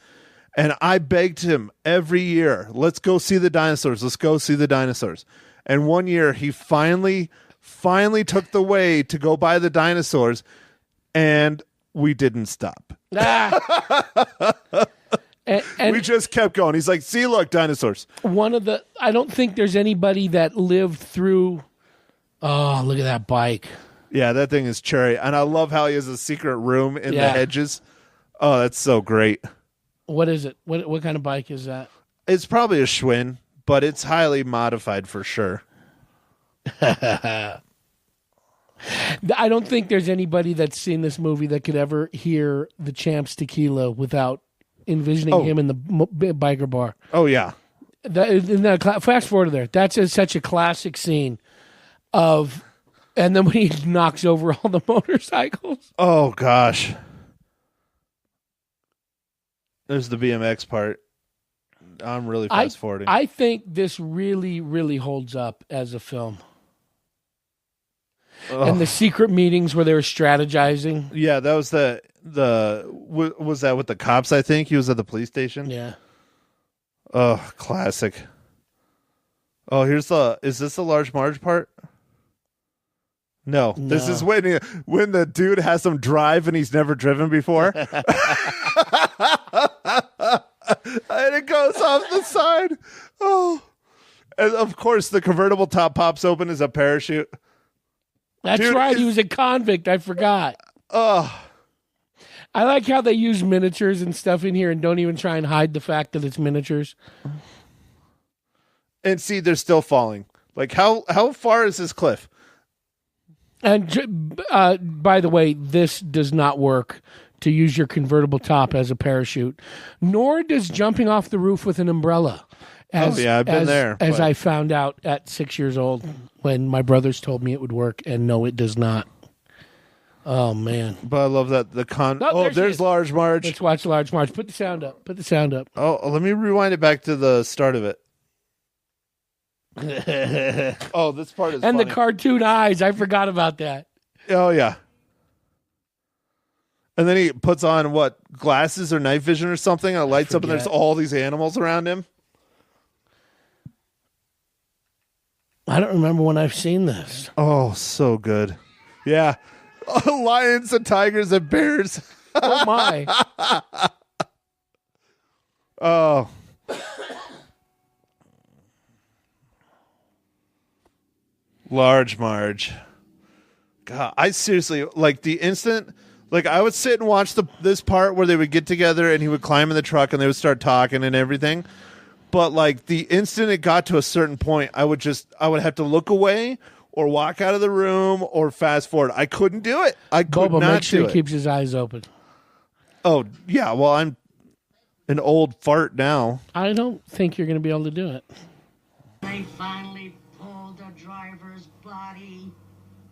S4: And I begged him every year, let's go see the dinosaurs. Let's go see the dinosaurs. And one year he finally took the way to go by the dinosaurs, and we didn't stop.
S3: And
S4: We just kept going. He's like, see, look, dinosaurs.
S3: I don't think there's anybody that lived through. Oh, look at that bike.
S4: Yeah, that thing is cherry. And I love how he has a secret room in the
S3: Yeah.
S4: hedges. Oh, that's so great.
S3: What is it? What kind of bike is that?
S4: It's probably a Schwinn, but it's highly modified for sure.
S3: I don't think there's anybody that's seen this movie that could ever hear the Champ's Tequila without envisioning him in the biker bar.
S4: Oh, yeah.
S3: Fast forward to there. That's such a classic scene of, and then when he knocks over all the motorcycles.
S4: Oh, gosh. There's the BMX part. I'm really fast forwarding.
S3: I think this really, really holds up as a film. And the secret meetings where they were strategizing.
S4: Yeah, that was was that with the cops, I think? He was at the police station?
S3: Yeah.
S4: Oh, classic. Oh, is this the Large Marge part? No. This is when the dude has some drive and he's never driven before. And it goes off the side. Oh. And of course, the convertible top pops open as a parachute.
S3: That's
S4: Dude,
S3: right. He was a convict. I forgot.
S4: Oh.
S3: I like how they use miniatures and stuff in here and don't even try and hide the fact that it's miniatures.
S4: And see, they're still falling. Like, how far is this cliff?
S3: And by the way, this does not work to use your convertible top as a parachute, nor does jumping off the roof with an umbrella.
S4: I've been there.
S3: As
S4: but-
S3: I found out at 6 years old when my brothers told me it would work, and no, it does not. Oh, man.
S4: But I love that
S3: there she
S4: there's
S3: is.
S4: Large Marge.
S3: Let's watch Large March. Put the sound up.
S4: Oh, let me rewind it back to the start of it. Oh, this part is
S3: And
S4: funny.
S3: the cartoon eyes. I forgot about that.
S4: Oh, yeah. And then he puts on, glasses or night vision or something, and it lights up, and there's
S3: forget.
S4: all these animals around him.
S3: I don't remember when I've seen this.
S4: Oh, so good. Yeah. Lions and tigers and bears.
S3: Oh, my.
S4: Oh. Large Marge. God, I seriously, the instant, I would sit and watch this part where they would get together and he would climb in the truck and they would start talking and everything. But the instant it got to a certain point, I would have to look away or walk out of the room or fast forward. I couldn't do it. I could
S3: Boba,
S4: not
S3: make sure
S4: do
S3: he
S4: it.
S3: keeps his eyes open.
S4: Oh, yeah. Well, I'm an old fart now.
S3: I don't think you're going to be able to do it.
S5: They finally pulled the driver's body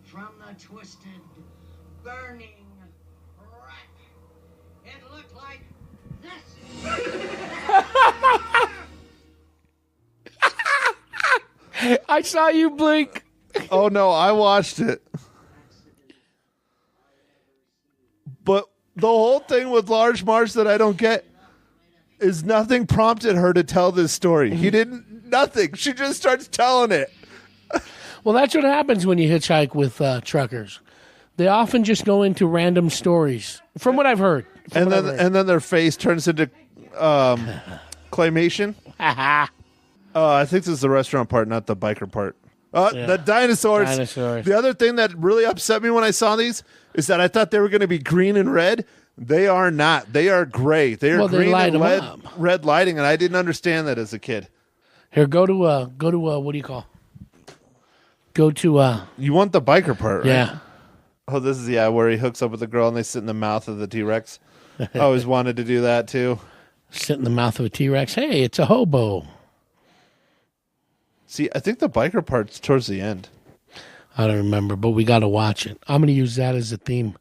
S5: from the twisted, burning wreck. It looked like this.
S3: I saw you blink.
S4: Oh, no, I watched it. But the whole thing with Large Marge that I don't get is nothing prompted her to tell this story. He didn't, nothing. She just starts telling it.
S3: Well, that's what happens when you hitchhike with truckers. They often just go into random stories, from what I've heard.
S4: And then their face turns into claymation. I think this is the restaurant part, not the biker part. The dinosaurs.
S3: Dinosaurs.
S4: The other thing that really upset me when I saw these is that I thought they were going to be green and red. They are not. They are gray. They are green and red lighting, and I didn't understand that as a kid.
S3: Here, go to what do you call? Go to
S4: You want the biker part, right?
S3: Yeah.
S4: Oh, this is where he hooks up with the girl and they sit in the mouth of the T-Rex. I always wanted to do that too.
S3: Sit in the mouth of a T-Rex. Hey, it's a hobo.
S4: See, I think the biker part's towards the end.
S3: I don't remember, but we got to watch it. I'm going to use that as a theme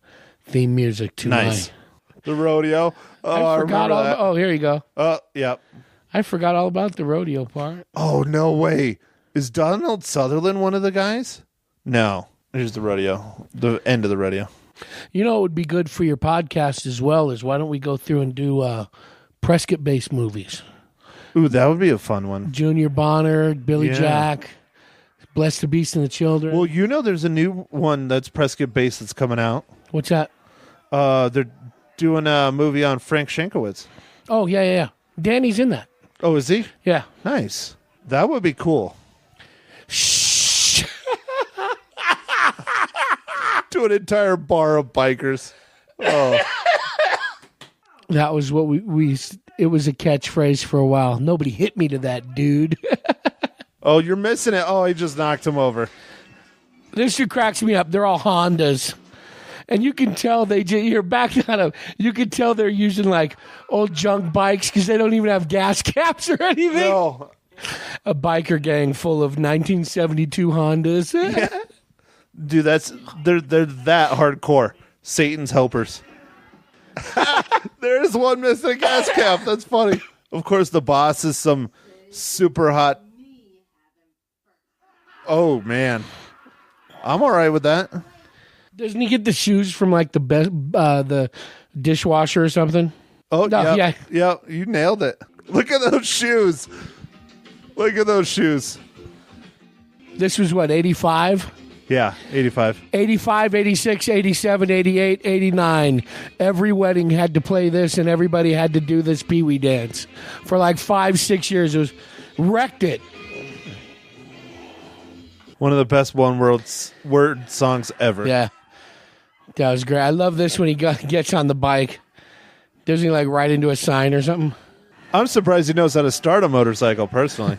S3: music to
S4: nice. The rodeo. Oh,
S3: I forgot all. Oh, here you go.
S4: Oh, yep.
S3: I forgot all about the rodeo part.
S4: Oh, no way. Is Donald Sutherland one of the guys? No. Here's the rodeo. The end of the rodeo.
S3: You know what would be good for your podcast as well is why don't we go through and do Prescott-based movies?
S4: Ooh, that would be a fun one.
S3: Junior Bonner, Billy Jack, Bless the Beast and the Children.
S4: Well, you know there's a new one that's Prescott-based that's coming out.
S3: What's that?
S4: They're doing a movie on Frank Shankowitz.
S3: Oh, yeah. Danny's in that.
S4: Oh, is he?
S3: Yeah.
S4: Nice. That would be cool.
S3: Shh.
S4: To an entire bar of bikers. Oh.
S3: That was what it was a catchphrase for a while. Nobody hit me to that, dude.
S4: Oh, you're missing it. Oh, he just knocked him over.
S3: This shit cracks me up. They're all Hondas. And you can tell you're back on them. You can tell they're using like old junk bikes because they don't even have gas caps or anything.
S4: No.
S3: A biker gang full of 1972 Hondas.
S4: Yeah. Dude, they're that hardcore. Satan's helpers. There's one missing a gas cap. That's funny. Of course, the boss is some super hot. Oh man, I'm all right with that.
S3: Doesn't he get the shoes from like the dishwasher or something?
S4: Oh
S3: no,
S4: yeah. You nailed it. Look at those shoes. Look at those shoes.
S3: This was what, 85?
S4: Yeah, 85.
S3: 85, 86, 87, 88, 89. Every wedding had to play this, and everybody had to do this Pee Wee dance. For like 5-6 years, it was wrecked it.
S4: One of the best word songs ever.
S3: Yeah. That was great. I love this when he gets on the bike. Doesn't he like ride into a sign or something?
S4: I'm surprised he knows how to start a motorcycle, personally.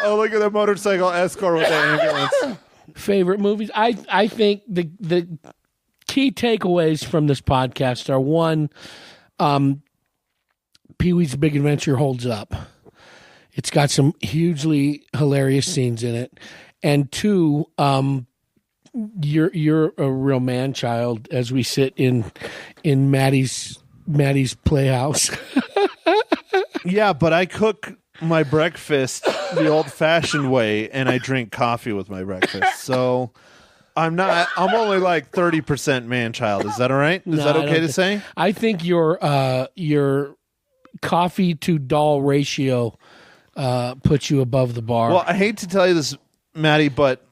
S4: Oh, look at the motorcycle escort with the ambulance.
S3: Favorite movies? I think the key takeaways from this podcast are, one, Pee-wee's Big Adventure holds up. It's got some hugely hilarious scenes in it. And two, you're a real man child as we sit in Maddie's playhouse.
S4: Yeah, but I cook my breakfast the old-fashioned way, and I drink coffee with my breakfast. So I'm only like 30% man-child. Is that all right? Is that okay to say?
S3: I think your coffee to doll ratio puts you above the bar.
S4: Well, I hate to tell you this, Maddie, but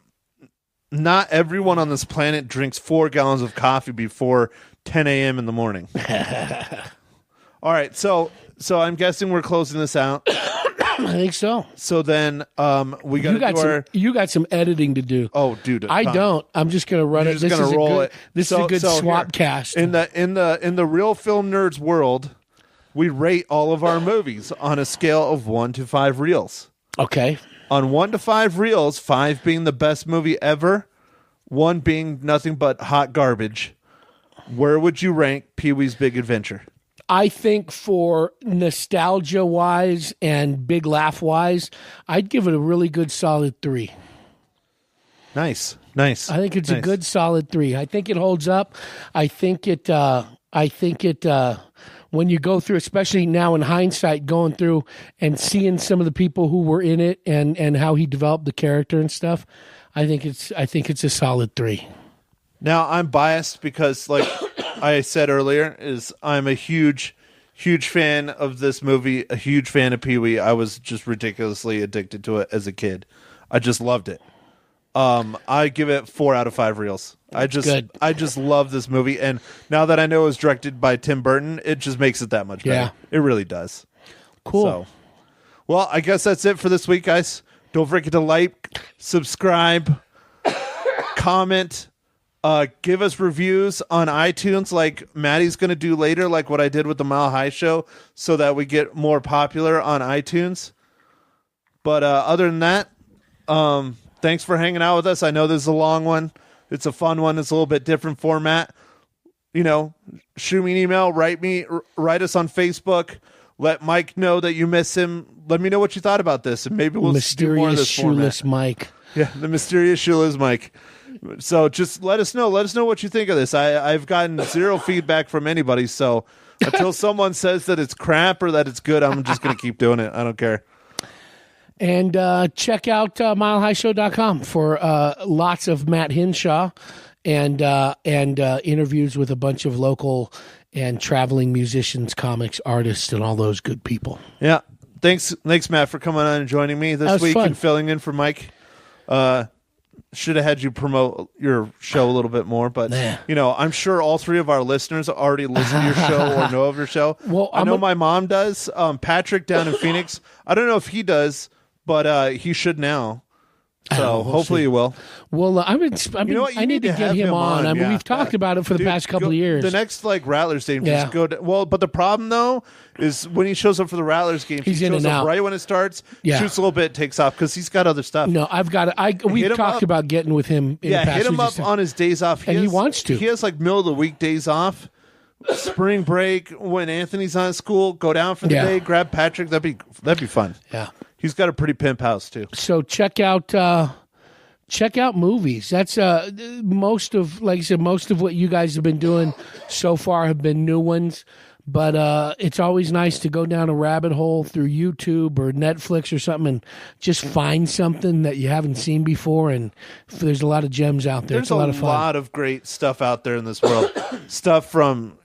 S4: not everyone on this planet drinks 4 gallons of coffee before 10 a.m. in the morning. All right, so I'm guessing we're closing this out.
S3: I think so.
S4: So then we got
S3: you got some editing to do.
S4: Oh, dude,
S3: I don't. I'm just going to run it.
S4: This is roll it.
S3: This is a good Swapcast.
S4: In the real film nerds world, we rate all of our movies on a scale of 1 to 5 reels.
S3: Okay.
S4: On 1 to 5 reels, 5 being the best movie ever, 1 being nothing but hot garbage. Where would you rank Pee-wee's Big Adventure?
S3: I think for nostalgia-wise and big laugh-wise, I'd give it a really good solid 3.
S4: Nice.
S3: I think it's a good solid 3. I think it holds up. I think it. When you go through, especially now in hindsight, going through and seeing some of the people who were in it and how he developed the character and stuff, I think it's a solid 3.
S4: Now I'm biased because, like I said earlier, I'm a huge fan of this movie, a huge fan of Pee-wee. I was just ridiculously addicted to it as a kid. I just loved it. I give it 4 out of 5 reels. I just love this movie, and now that I know it was directed by Tim Burton, it just makes it that much better.
S3: Yeah.
S4: It really does.
S3: Cool.
S4: So, well, I guess that's it for this week, guys. Don't forget to like, subscribe, comment, give us reviews on iTunes like Maddie's going to do later, like what I did with the Mile High Show, so that we get more popular on iTunes. But other than that, thanks for hanging out with us. I know this is a long one. It's a fun one. It's a little bit different format. You know, shoot me an email, write us on Facebook. Let Mike know that you miss him. Let me know what you thought about this, and maybe we'll do more of this
S3: Shoeless
S4: format.
S3: Mike.
S4: Yeah, the mysterious shoeless Mike. So just let us know. Let us know what you think of this. I've gotten 0 feedback from anybody, so until someone says that it's crap or that it's good, I'm just going to keep doing it. I don't care.
S3: And check out milehighshow.com for lots of Matt Hinshaw and interviews with a bunch of local and traveling musicians, comics, artists, and all those good people.
S4: Yeah. Thanks, Matt, for coming on and joining me this week
S3: fun.
S4: and filling in for Mike. Should have had you promote your show a little bit more, but you know, I'm sure all 3 of our listeners already listen to your show or know of your show.
S3: Well,
S4: I know my mom does. Patrick down in Phoenix, I don't know if he does, but he should now. So hopefully he will.
S3: Well, I mean,
S4: You know what? You
S3: I need to get
S4: have
S3: him on. I mean,
S4: Yeah.
S3: we've talked about it for the
S4: Dude,
S3: past couple of years.
S4: The next Rattlers game,
S3: Yeah.
S4: just go to, well, but the problem though is when he shows up for the Rattlers game,
S3: He's
S4: he
S3: in
S4: shows
S3: and
S4: up
S3: out.
S4: right when it starts,
S3: Yeah.
S4: shoots a little bit, takes off because he's got other stuff.
S3: No, I've got it. We've
S4: Hit him
S3: talked
S4: up.
S3: about getting with him in the past.
S4: Hit him
S3: We
S4: up
S3: just-
S4: on his days off.
S3: And he wants to.
S4: He has like middle of the week days off. Spring break when Anthony's on school, go down for the
S3: Yeah.
S4: day, grab Patrick. That'd be fun.
S3: Yeah.
S4: He's got a pretty pimp house too.
S3: So check out movies. That's most of, like I said, most of what you guys have been doing so far have been new ones. But it's always nice to go down a rabbit hole through YouTube or Netflix or something and just find something that you haven't seen before. And there's a lot of gems out there.
S4: There's
S3: It's a lot of fun.
S4: lot of great stuff out there in this world. Stuff from,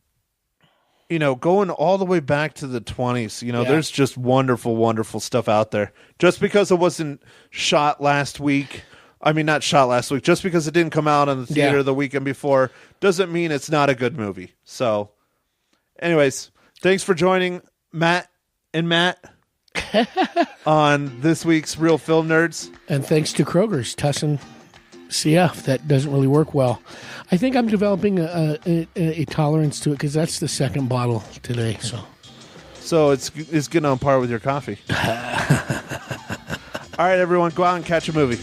S4: you know, going all the way back to the 20s. You know,
S3: Yeah.
S4: there's just wonderful, wonderful stuff out there. Just because it wasn't shot last week. I mean, not shot last week. Just because it didn't come out on the theater
S3: Yeah.
S4: the weekend before doesn't mean it's not a good movie. So, anyways, thanks for joining Matt and Matt on this week's Real Film Nerds.
S3: And thanks to Kroger's Tussin CF, that doesn't really work well. I think I'm developing a tolerance to it because that's the second bottle today.
S4: So it's getting on par with your coffee. All right, everyone, go out and catch a movie.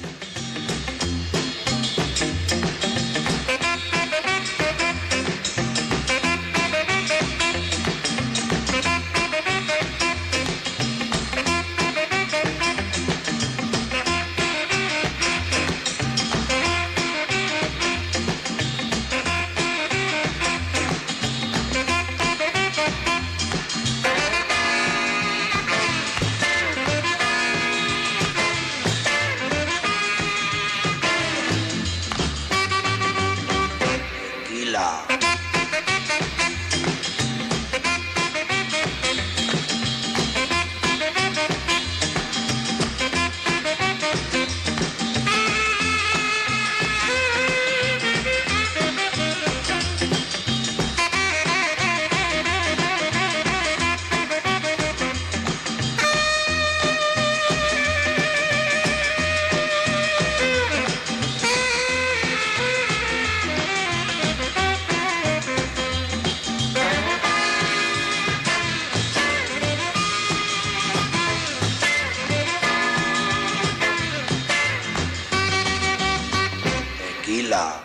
S2: Tequila.